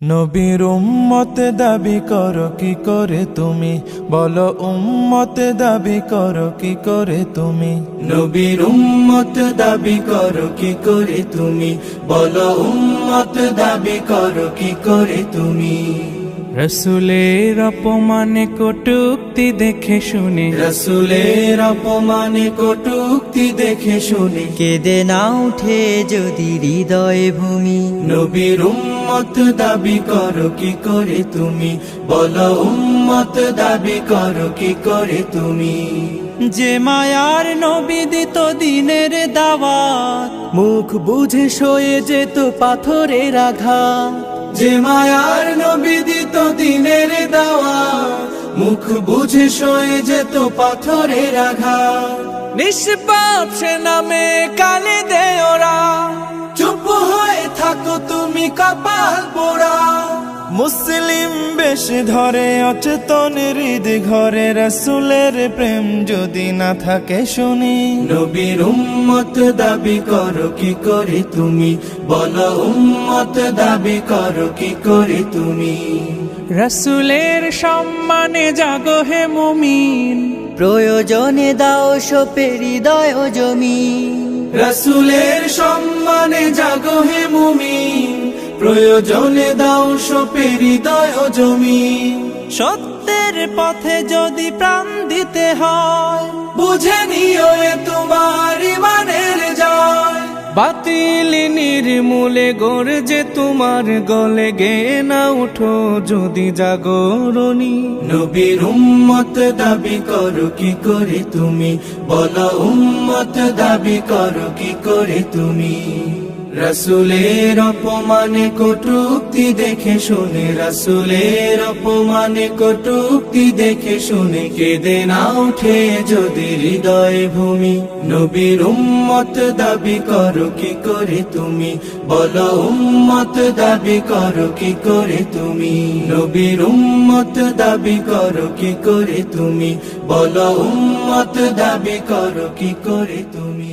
নবীর উম্মত দাবি করো কি করে তুমি, বলো উম্মত দাবি করো কি করে তুমি। নবীর উম্মত দাবি করো কি করে তুমি, বলো উম্মত দাবি করো কি করে তুমি। রসুলের অপমানে কটূক্তি দেখে শুনে, রসুলের অপমানে কটূক্তি দেখে শুনে, কেঁদে না উঠে যদি হৃদয় ভূমি। নবীর উম্মত দাবি করো কি করে তুমি, বলো উম্মত দাবি করো কি করে তুমি। যে মায়ার নবী দিত দিনের দাওয়াত, মুখ বুঝে সয়ে যেত পাথরের আঘাত। যে মায়ার নবী দিত দিনের দাওয়াত, মুখ বুঝে সয়ে যেত পাথরের আঘাত। নিষ্পাপ সে নামে কালে দেয় ওরা, চুপ হয়ে থাকো তুমি কপাল পোড়া। মুসলিম বেশ ধরে অচেতন হৃদ ঘরে, রসুলের প্রেম যদি না থাকে শুনি। নবীর উম্মত দাবি করো কি করে তুমি, বলো উম্মত দাবি করো কি করে তুমি। রসুলের সম্মানে জাগো হে মুমিন, প্রয়োজনে দাও সোপে হৃদয় জমি। রসুলের সম্মানে জাগো হে মুমিন, প্রয়োজনে দাও সোপে হৃদয় জমি। সত্যের পথে যদি প্রাণ দিতে হয়, বুঝে নিও এ তোমার ইমানের জয়। বাতিল নির্মূলে গর্জে তোমার গলে গে না উঠো যদি জাগরণী। নবীর উম্মত দাবি করো কি করে তুমি, বলো উম্মত দাবি করো কি করে তুমি। রসুলের অপমানে কটূক্তি দেখে শুনে, রসুলের অপমানে কটূক্তি দেখে শুনে, কেঁদে না উঠে যদি হৃদয় ভূমি। নবীর উম্মত দাবি করো কি করে তুমি, বলো উম্মত দাবি করো কি করে তুমি। নবীর উম্মত দাবি করো কি করে তুমি, বলো উম্মত দাবি করো কি করে তুমি।